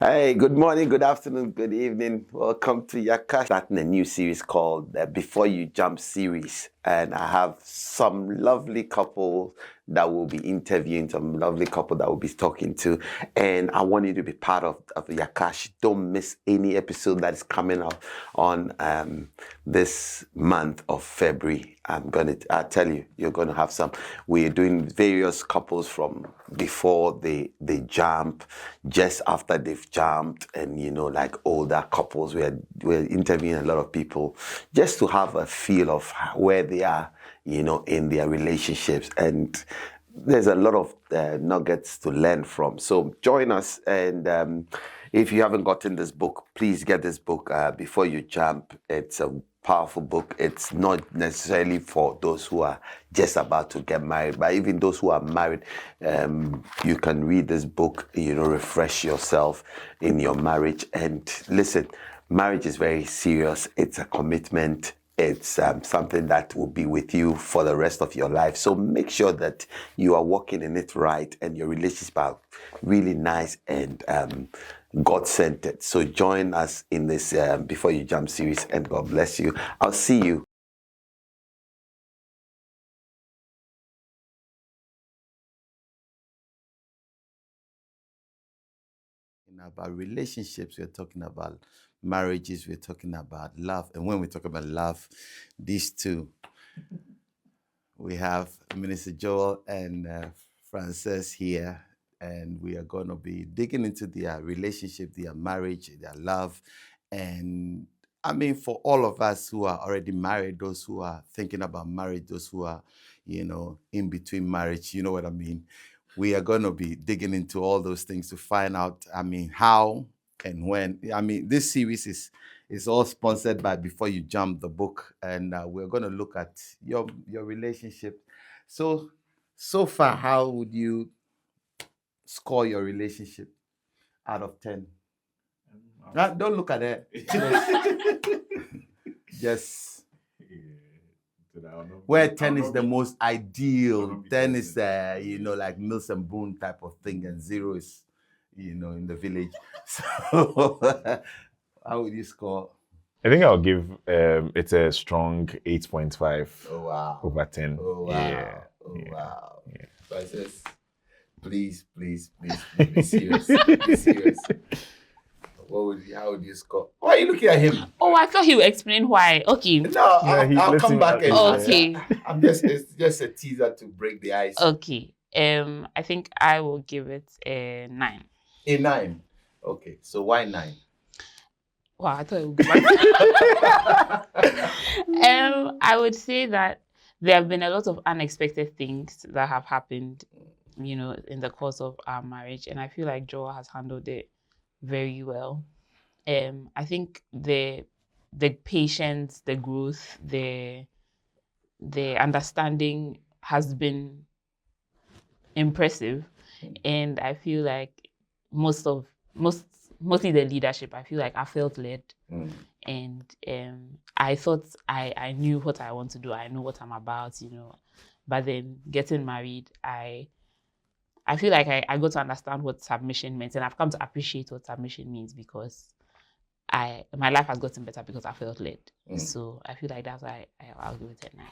Hey, good morning, good afternoon, good evening. Welcome to Yacach. Starting a new series called Before You Jump series. And I have some lovely couple that will be interviewing, some lovely couple that will be talking to. And I want you to be part of Yacach. Don't miss any episode that is coming up on this month of February. I tell you, you're gonna have some. We're doing various couples from before they jump, just after they've jumped, and like older couples. We're interviewing a lot of people just to have a feel of where they are, in their relationships. And there's a lot of nuggets to learn from. So join us. And if you haven't gotten this book, please get this book before you jump. It's a powerful book. It's not necessarily for those who are just about to get married, but even those who are married, you can read this book, refresh yourself in your marriage. And listen, marriage is very serious. It's a commitment. It's something that will be with you for the rest of your life. So make sure that you are walking in it right and your relationships are really nice and God-centered. So join us in this Before You Jump series, and God bless you. I'll see you. About relationships, we're talking about marriages, we're talking about love. And when we talk about love, these two, we have Minister Joel and Frances here, and we are going to be digging into their relationship, their marriage, their love. And I mean, for all of us who are already married, those who are thinking about marriage, those who are, in between marriage, you know what I mean? We are going to be digging into all those things to find out, how and when. This series is all sponsored by Before You Jump, the book, and we're going to look at your relationship. So far, how would you score your relationship out of 10? Don't look at it. Just where 10 is the most ideal, 10 is like Mills and Boone type of thing, and 0 is in the village. So how would you score? I think I'll give it's a strong 8.5 Oh wow. over 10. Oh wow. Yeah. Oh Yeah. wow. Francis, please be serious. Be serious. How would you score? Why are you looking at him? Oh, I thought he would explain why. Okay. No, Yeah, I'll come back and Okay. it's just a teaser to break the ice. Okay. I think I will give it a 9. A 9. Okay, so why 9? Wow, I thought it would go back. I would say that there have been a lot of unexpected things that have happened, in the course of our marriage, and I feel like Joel has handled it very well. I think the patience, the growth, the understanding has been impressive, and I feel like mostly the leadership, I feel like I felt led, and I thought I knew what I want to do. I know what I'm about, but then getting married, I feel like I got to understand what submission meant, and I've come to appreciate what submission means because my life has gotten better because I felt led. So I feel like that's why I'll give it a 9.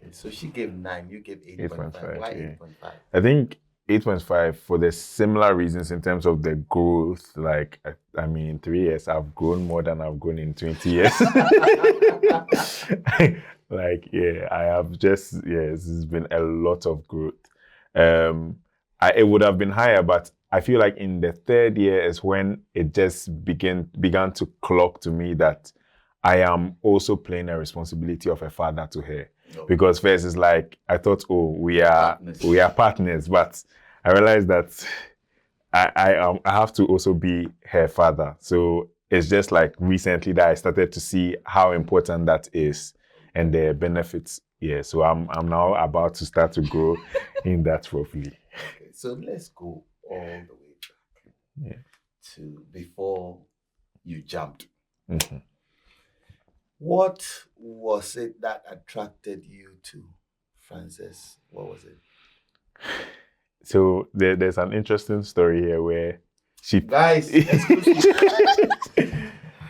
Okay, so she gave 9, you gave 8.5. Why 8.5? I think 8.5 for the similar reasons in terms of the growth. Like, in 3 years, I've grown more than I've grown in 20 years. I have it's been a lot of growth. It would have been higher, but I feel like in the 3rd year is when it just began to clock to me that I am also playing a responsibility of a father to her. No. Because first it's like I thought, we are partners, but I realized that I have to also be her father. So it's just like recently that I started to see how important that is and the benefits. Yeah, so I'm now about to start to grow in that properly. Okay, so let's go all the way back to before you jumped. Mm-hmm. What was it that attracted you to Frances? What was it? So there's an interesting story here where Guys, exclusive.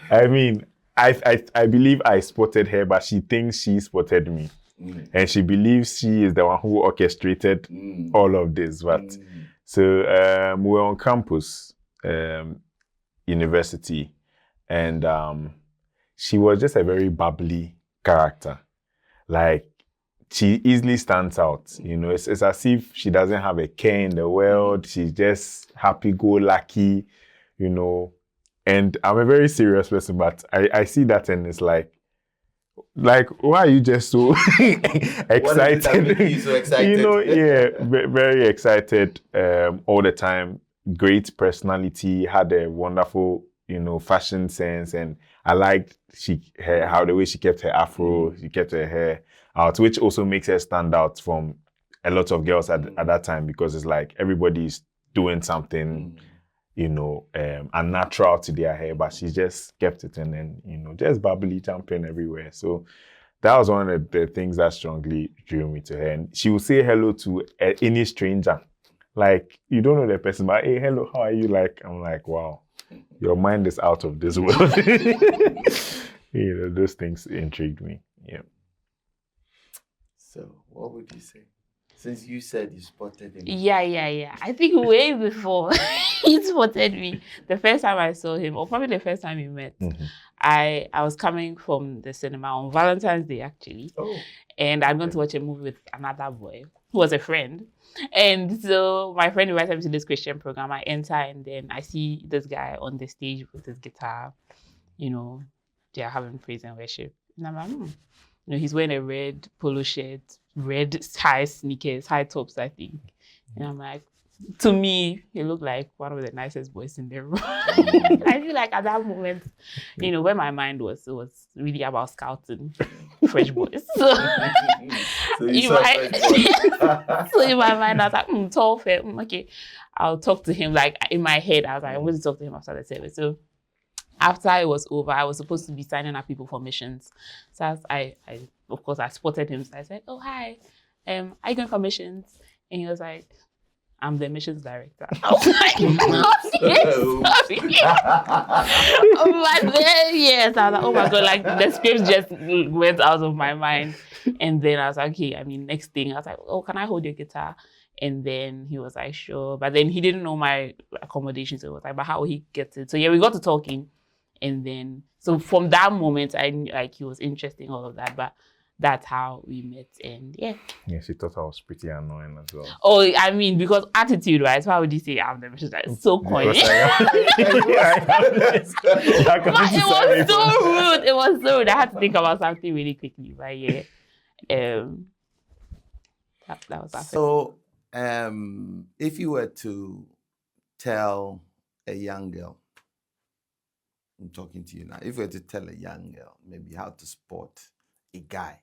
I mean, I believe I spotted her, but she thinks she spotted me. And she believes she is the one who orchestrated all of this. But so we were on campus, university, and she was just a very bubbly character. Like, she easily stands out. You know, it's as if she doesn't have a care in the world. She's just happy-go-lucky, you know. And I'm a very serious person, but I see that and it's like, why are you just so excited? What is it that makes you so excited? You know, yeah, very excited all the time. Great personality, had a wonderful, you know, fashion sense, and I liked how the way she kept her afro, she kept her hair out, which also makes her stand out from a lot of girls at that time, because it's like everybody's doing something, you know, unnatural to their hair, but she just kept it, and then, you know, just bubbly, jumping everywhere. So that was one of the things that strongly drew me to her. And she would say hello to any stranger. Like, you don't know the person, but hey, hello, how are you? Like, I'm like, wow, your mind is out of this world. You know, those things intrigued me. Yeah. So, what would you say? Since you said you spotted him. Yeah. I think way before he spotted me, the first time I saw him, or probably the first time we met, I was coming from the cinema on Valentine's Day, actually. Oh. And I'm going to watch a movie with another boy who was a friend. And so my friend invited me to this Christian program. I enter, and then I see this guy on the stage with his guitar. You know, they are having praise and worship. And I'm like, You know, he's wearing a red polo shirt, red high sneakers, high tops, I think. And I'm like, to me, he looked like one of the nicest boys in the room. I feel like at that moment, you know, where my mind was, it was really about scouting fresh boys. So, in my mind, I was like, tall, fair, okay, I'll talk to him. Like, in my head, I was like, I want to talk to him after the service. So after it was over, I was supposed to be signing up people for missions. So I of course, I spotted him. So I said, oh, hi, are you going for missions? And he was like, I'm the missions director. I was like, sorry. But then, yes, I was like, oh my God, like the scripts just went out of my mind. And then I was like, okay, I mean, next thing, I was like, oh, can I hold your guitar? And then he was like, sure. But then he didn't know my accommodation. So he was like, but how will he get it? So yeah, we got to talking. And then, so from that moment, I knew like he was interested in all of that. But that's how we met. And yeah. Yeah, she thought I was pretty annoying as well. Oh, I mean, because attitude, right? Why would you say I'm the mission? Like, so corny. But it was so rude. It was so rude. I had to think about something really quickly. But yeah. That was that. So, if you were to tell a young girl, I'm talking to you now, if you were to tell a young girl maybe how to spot a guy,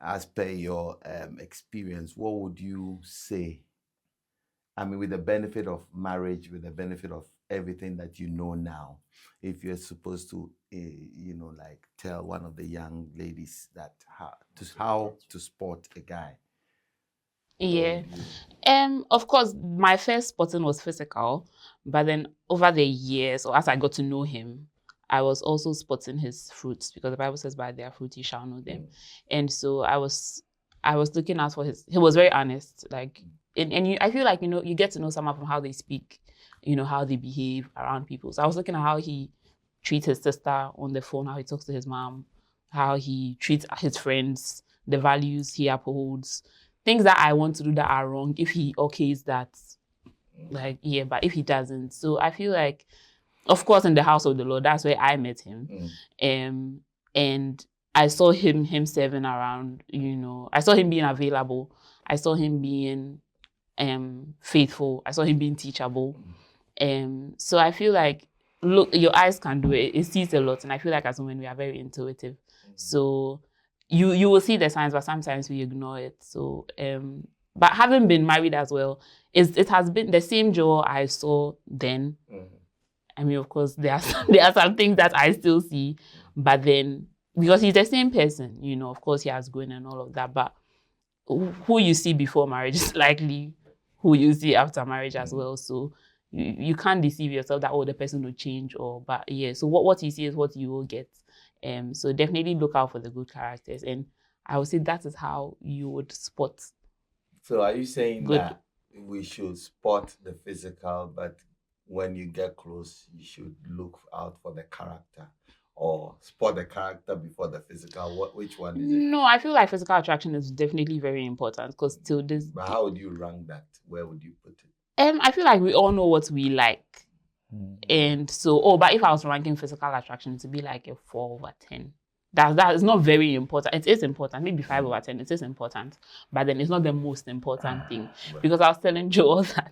as per your experience, what would you say? I mean, with the benefit of marriage, with the benefit of everything that you know now, if you're supposed to, you know, like tell one of the young ladies that how to spot a guy. Yeah. Of course, my first spotting was physical, but then over the years, or as I got to know him, I was also spotting his fruits, because the Bible says, by their fruit you shall know them. And so I was looking out for he was very honest, like, and I feel like, you know, you get to know someone from how they speak, you know, how they behave around people. So I was looking at how he treats his sister on the phone, how he talks to his mom, how he treats his friends, the values he upholds, things that I want to do that are wrong. If he okays that, like, yeah, but if he doesn't. So I feel like, of course, in the house of the Lord, that's where I met him. And I saw him serving around, you know. I saw him being available. I saw him being faithful. I saw him being teachable. So I feel like, look, your eyes can do it. It sees a lot. And I feel like as women, we are very intuitive. So you will see the signs, but sometimes we ignore it. So, but having been married as well, it has been the same joy I saw then. I mean, of course, there are some things that I still see, but then, because he's the same person, you know, of course he has grown and all of that, but who you see before marriage is likely who you see after marriage as well. So you can't deceive yourself that the person will change but yeah. So what you see is what you will get. So definitely look out for the good characters, and I would say that is how you would spot. So are you saying Good. that we should spot the physical, but when you get close, you should look out for the character, or spot the character before the physical? Which one is it? No, I feel like physical attraction is definitely very important, because till this. But how would you rank that? Where would you put it? I feel like we all know what we like. And so, but if I was ranking physical attraction, to be like a 4/10. That is not very important. It is important, maybe 5/10. It is important, but then it's not the most important thing. Because I was telling Joel that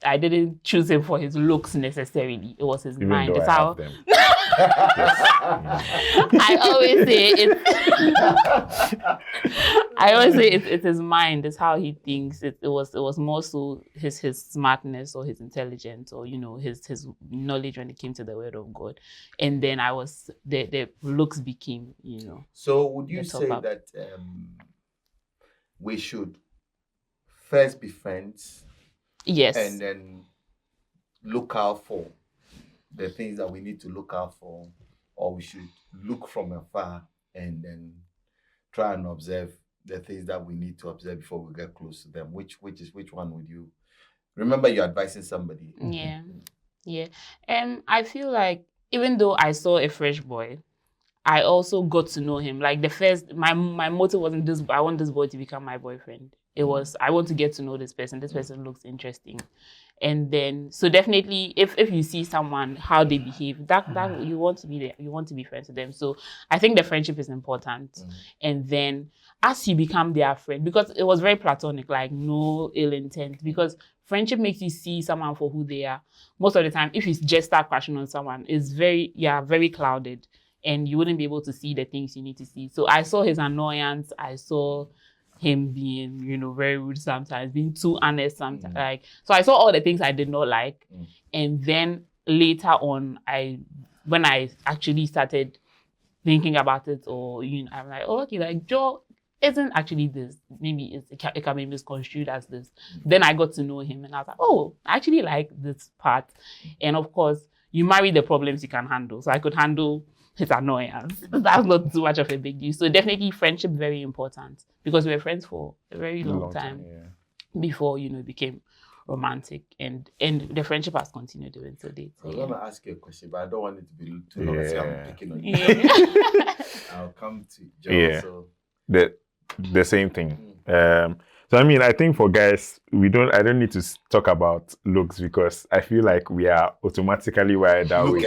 I didn't choose him for his looks necessarily. It was his mind. It's how I always say it's his mind. It's how he thinks. It was more so his smartness or his intelligence, or his knowledge when it came to the word of God. And then the looks became So would you say that we should first be friends? Yes. And then look out for the things that we need to look out for, or we should look from afar and then try and observe the things that we need to observe before we get close to them. Which one would you remember? You're advising somebody. Yeah. I feel like even though I saw a fresh boy, I also got to know him. Like my motto wasn't this. I want this boy to become my boyfriend. It was, I want to get to know this person. This person looks interesting. And then, so definitely, if you see someone, how they behave, that you want to be there, you want to be friends with them. So I think the friendship is important. And then as you become their friend, because it was very platonic, like no ill intent, because friendship makes you see someone for who they are. Most of the time, if you just start crashing on someone, it's very clouded, and you wouldn't be able to see the things you need to see. So I saw his annoyance. I saw him being, very rude sometimes, being too honest sometimes. So I saw all the things I did not like. And then later on, when I actually started thinking about it, or I'm like, oh, okay, like Joe isn't actually this. Maybe it can be misconstrued as this. Then I got to know him, and I was like, oh, I actually like this part. And of course, you marry the problems you can handle. So I could handle his annoyance. That's not too much of a big deal. So definitely friendship very important, because we were friends for a very long time before it became romantic, and the friendship has continued until date. So, I'm gonna ask you a question, but I don't want it to be too long. So I'm picking on you. I'll come to Joe. Yeah. So The same thing. So I mean, I think for guys, I don't need to talk about looks, because I feel like we are automatically wired that way.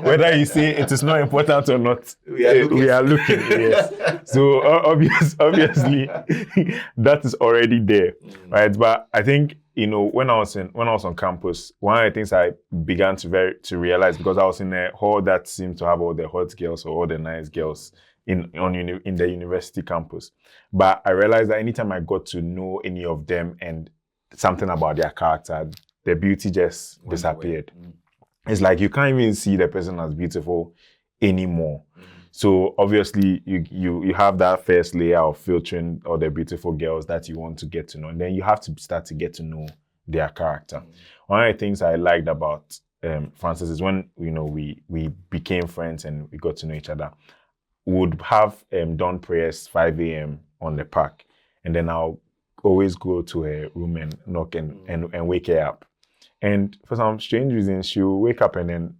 Whether you say it is not important or not, we are looking. Yes. So obviously, that is already there, right? But I think when I was on campus, one of the things I began to realize, because I was in a hall that seemed to have all the hot girls or all the nice girls in the university campus. But I realized that anytime I got to know any of them and something about their character, the beauty just disappeared. It's like you can't even see the person as beautiful anymore. So obviously you have that first layer of filtering all the beautiful girls that you want to get to know, and then you have to start to get to know their character. One of the things I liked about Francis is when we became friends and we got to know each other, would have dawn prayers 5 a.m. on the park, and then I'll always go to her room and knock and wake her up. And for some strange reason, she'll wake up and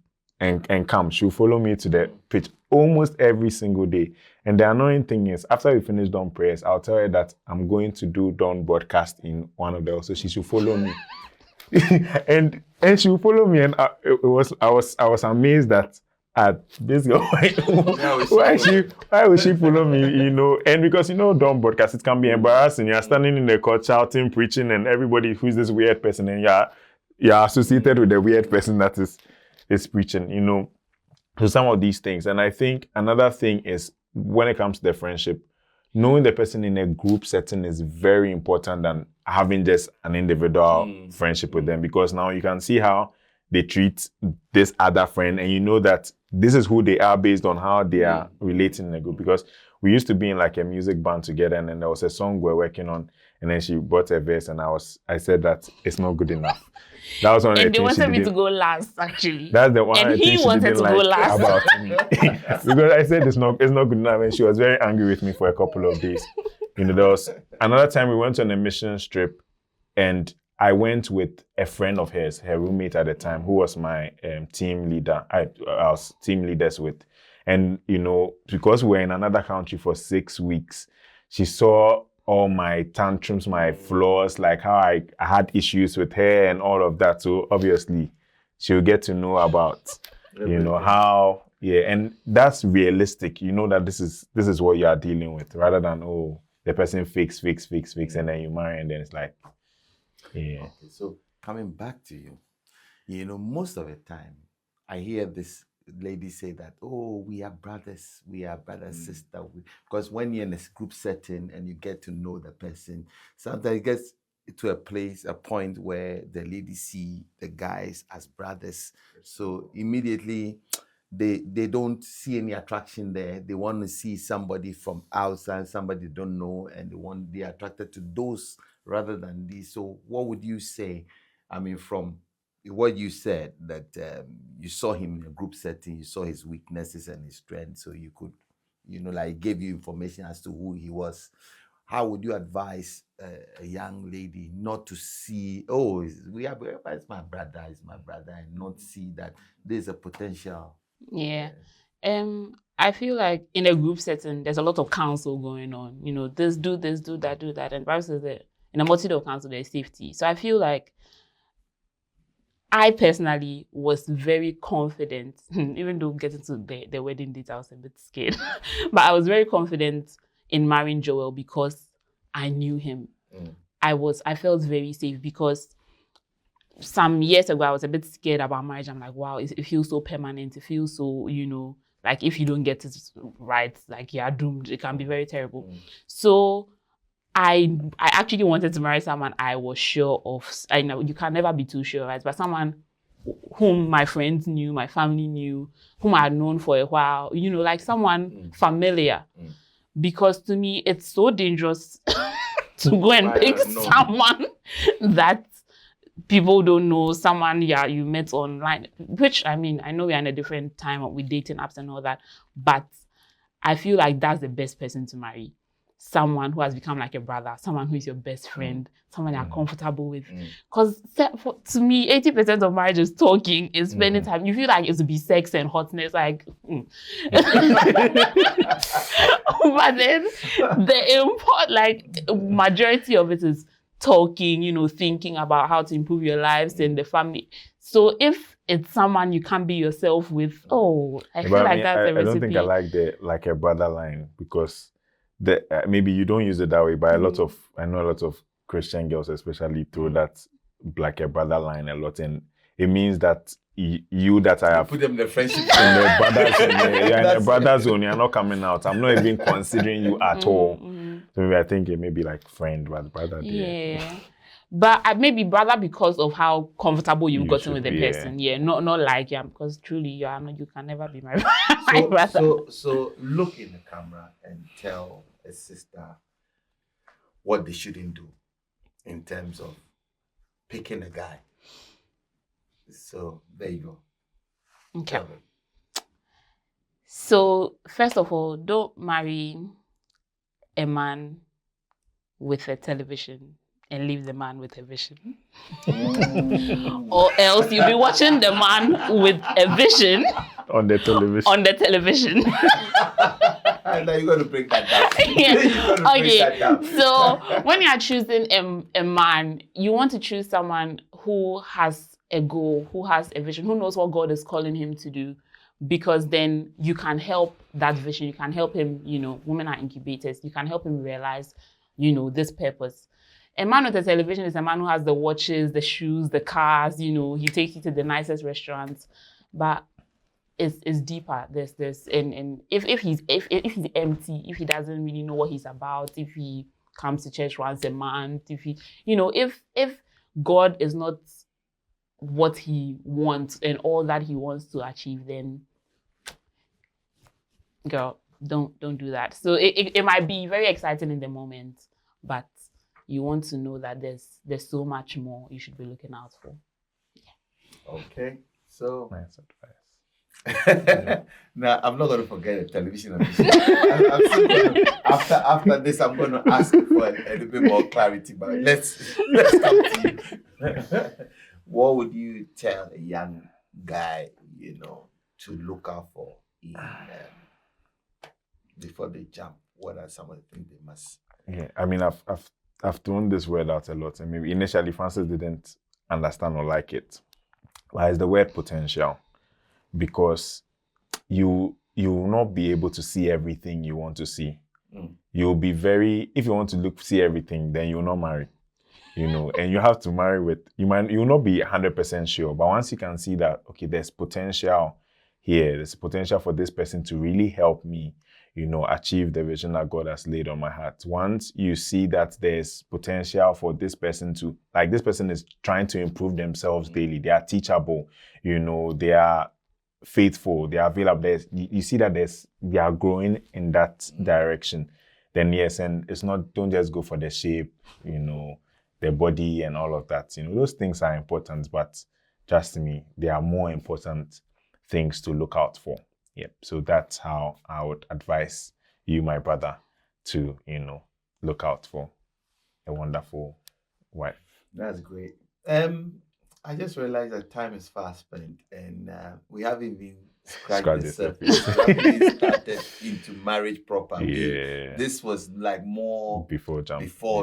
come. She'll follow me to the pitch almost every single day. And the annoying thing is, after we finish dawn prayers, I'll tell her that I'm going to do dawn broadcast in one of those, so she should follow me. and she'll follow me, and I was amazed that this girl, why would she follow me? And because dawn broadcast, it can be embarrassing. You're standing in the court shouting, preaching, and everybody who's this weird person, and you're associated with the weird person that is preaching. So some of these things. And I think another thing is, when it comes to the friendship, knowing the person in a group setting is very important than having just an individual friendship with them, because now you can see how they treat this other friend, and you know that this is who they are based on how they are relating in a group. Because we used to be in like a music band together, and then there was a song we're working on, And then she brought a verse, and I said that it's not good enough. That was one of the And they things she wanted me didn't. to go last, actually. That's the one And of the he things she wanted didn't to go like last. about me. Because I said it's not good enough, and she was very angry with me for a couple of days. You know, there was another time we went on a mission trip, and I went with a friend of hers, her roommate at the time, who was my team leader. I was team leaders with. And, you know, because we were in another country for 6 weeks, she saw all my tantrums, my flaws, like how I had issues with her and all of that. So obviously, she'll get to know about, you know, how, and that's realistic. You know that this is what you are dealing with, rather than, oh, the person fakes, and then you marry, and then it's like, yeah. Okay, so coming back to you, you know, most of the time, I hear this lady say that, oh, we are brothers, sister. Because when you're in a group setting and you get to know the person, sometimes it gets to a point where the ladies see the guys as brothers. So immediately they don't see any attraction there. They want to see somebody from outside, somebody they don't know, and they're attracted to those rather than these. So what would you say? I mean, from what you said, that you saw him in a group setting, you saw his weaknesses and his strengths, so you could, you know, like gave you information as to who he was. How would you advise a young lady not to see, oh, it's my brother, and not see that there's a potential? Yeah. I feel like in a group setting, there's a lot of counsel going on. You know, this, do that, do that. And the Bible says that in a multitude of counsel, there's safety. So I feel like I personally was very confident, even though getting to the wedding date, I was a bit scared. But I was very confident in marrying Joel because I knew him. I felt very safe because some years ago, I was a bit scared about marriage. I'm like, wow, it feels so permanent. It feels so, you know, like if you don't get it right, like you're doomed. It can be very terrible. So I actually wanted to marry someone I was sure of. I know you can never be too sure, right? But someone whom my friends knew, my family knew, whom I had known for a while, you know, like someone familiar. Because to me, it's so dangerous to go and pick someone that people don't know, someone you met online, which, I mean, I know we're in a different time with dating apps and all that, but I feel like that's the best person to marry. Someone who has become like a brother, someone who is your best friend, someone you're comfortable with. Because to me, 80% of marriage is talking, is spending time. You feel like it would be sex and hotness, like. But then majority of it is talking, you know, thinking about how to improve your lives and the family. So if it's someone you can't be yourself with, I feel like that's a recipe. I don't think I like the like a brother line, because maybe you don't use it that way, but I know a lot of Christian girls especially throw that like a brother line a lot, and it means that you that I have put them in the friendship in the brother zone, you're in the brother zone, you're not coming out. I'm not even considering you at all. So maybe I think it may be like friend, but brother. Yeah. But maybe brother because of how comfortable you've gotten with the person. Yeah, not like because truly you can never be my brother. So look in the camera and tell a sister what they shouldn't do in terms of picking a guy. So there you go. Okay. So first of all, don't marry a man with a television and leave the man with a vision. Or else you'll be watching the man with a vision on the television. Now you're going to break that down. Okay. So when you are choosing a man, you want to choose someone who has a goal, who has a vision, who knows what God is calling him to do. Because then you can help that vision. You can help him, you know, women are incubators. You can help him realize, you know, this purpose. A man with a television is a man who has the watches, the shoes, the cars, you know, he takes you to the nicest restaurants. But it's deeper. And if he's empty, if he doesn't really know what he's about, if he comes to church once a month, if he, you know, if God is not what he wants and all that he wants to achieve, then girl, don't do that. So it might be very exciting in the moment, but you want to know that there's so much more you should be looking out for. Okay, so Nice advice. now I'm not going to forget the television episode. I'm still gonna, after this, I'm going to ask for a little bit more clarity. But let's come to you. What would you tell a young guy, to look out for in, before they jump? What are some of the things they must? Yeah, I mean, I've thrown this word out a lot, and maybe initially Francis didn't understand or like it. But it's the word potential, because you will not be able to see everything you want to see. You'll be if you want to see everything, then you'll not marry. And you have to marry you'll not be 100% sure, but once you can see that, okay, there's potential here, there's potential for this person to really help me, achieve the vision that God has laid on my heart. Once you see that there's potential for this person this person is trying to improve themselves daily, they are teachable, they are faithful, they are available, you see that they are growing in that direction, then yes, and don't just go for the shape, the body and all of that. Those things are important, but trust me, there are more important things to look out for. Yep. So that's how I would advise you, my brother, to, look out for a wonderful wife. That's great. I just realized that time is fast spent, and we haven't even scratched the surface. We haven't even started into marriage proper. Yeah. This was like more before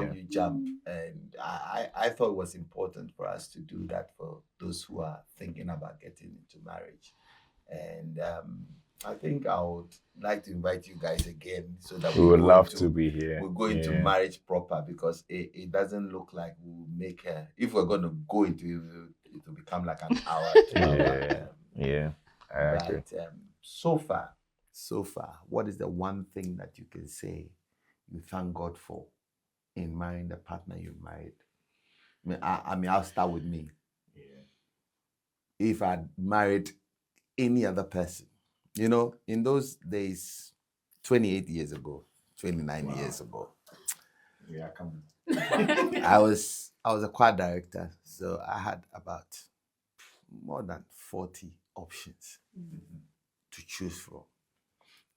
you jump, and I thought it was important for us to do that for those who are thinking about getting into marriage. And I think I would like to invite you guys again, so that we would love to be here. We'll go into marriage proper, because it doesn't look like we'll make if we're going to go into it will become like an hour, 2 hours. I agree. But so far, what is the one thing that you can say you thank God for in marrying the partner you married? I mean, I'll start with me. If I'd married any other person, in those days, 28 years ago, 29 years ago, I was a choir director, so I had about more than 40 options to choose from.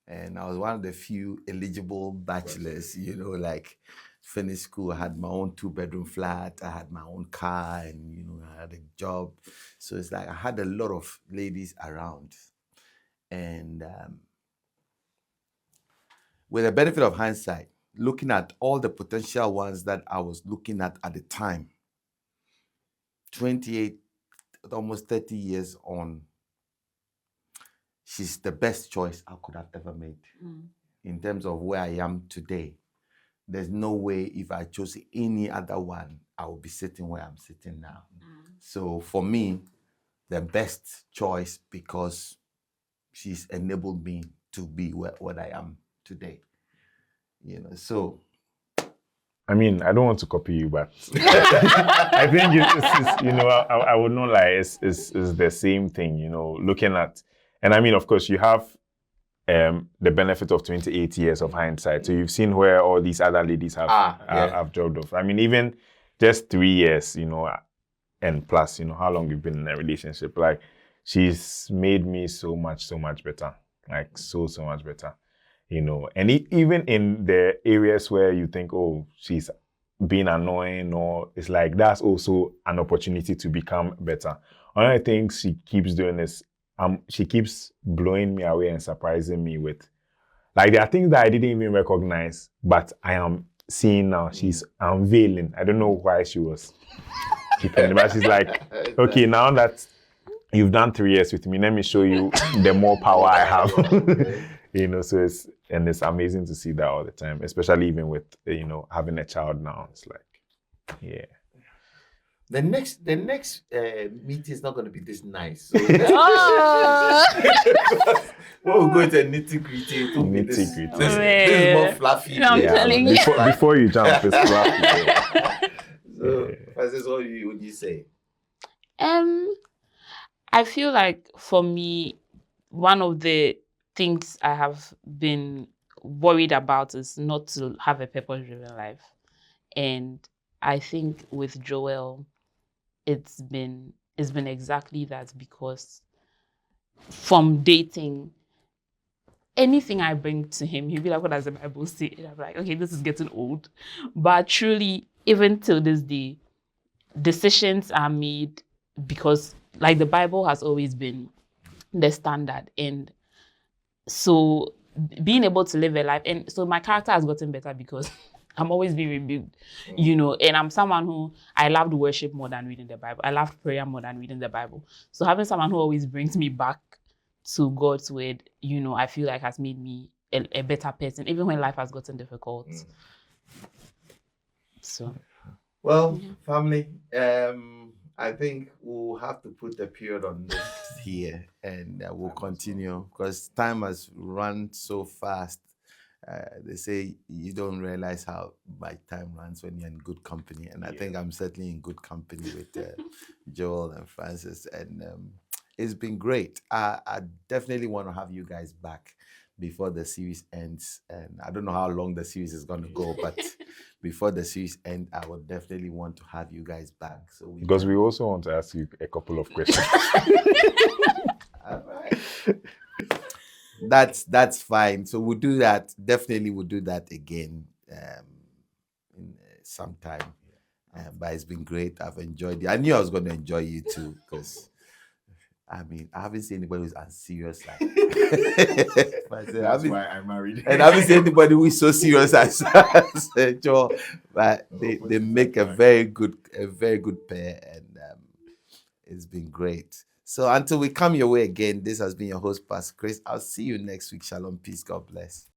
And I was one of the few eligible bachelors, finished school. I had my own 2-bedroom flat, I had my own car, and I had a job. So it's like I had a lot of ladies around. And with the benefit of hindsight, looking at all the potential ones that I was looking at the time, 28, almost 30 years on, she's the best choice I could have ever made. In terms of where I am today, there's no way if I chose any other one, I would be sitting where I'm sitting now. So for me, the best choice, because she's enabled me to be what I am today. So. I mean, I don't want to copy you, but I think it's I would not lie, it's the same thing, looking at, and I mean, of course, you have the benefit of 28 years of hindsight. So you've seen where all these other ladies have dropped off. I mean, even just 3 years, and plus, how long you've been in a relationship, like, she's made me so much better, like so much better, and even in the areas where you think, oh, she's being annoying, or it's like, that's also an opportunity to become better. One of the things she keeps doing is, she keeps blowing me away and surprising me with, like, there are things that I didn't even recognize, but I am seeing now. She's unveiling. I don't know why she was keeping it, but she's like, okay, now that you've done 3 years with me, let me show you the more power I have. So it's amazing to see that all the time, especially even with, having a child now. It's like, yeah. The next meeting is not going to be this nice. So we'll go to a nitty-gritty. This is more fluffy. I'm telling you. Before you jump, it's fluffy. So, Francis, what would you say? I feel like, for me, one of the things I have been worried about is not to have a purpose-driven life. And I think with Joel, it's been exactly that, because from dating, anything I bring to him, he'll be like, what does the Bible say? And I'm like, okay, this is getting old. But truly, even till this day, decisions are made because, like, the Bible has always been the standard. And so being able to live a life, and so my character has gotten better because I'm always being rebuked, and I'm someone who, I loved worship more than reading the Bible. I loved prayer more than reading the Bible. So having someone who always brings me back to God's word, I feel like has made me a better person, even when life has gotten difficult. So, well, family, I think we'll have to put a period on this here, and we'll continue because time has run so fast. They say you don't realize how my time runs when you're in good company, and I think I'm certainly in good company with Joel and Francis, and it's been great. I definitely want to have you guys back before the series ends, and I don't know how long the series is going to go, but before the series ends, I would definitely want to have you guys back. So because we also want to ask you a couple of questions. All right. That's fine. So we'll do that. Definitely, we'll do that again in sometime. But it's been great. I've enjoyed it. I knew I was going to enjoy you too, because I mean, I haven't seen anybody who's as serious like. That's why I married. And I haven't seen anybody who is so serious as Joel. But they make a very good pair, and it's been great. So until we come your way again, this has been your host, Pastor Chris. I'll see you next week. Shalom, peace, God bless.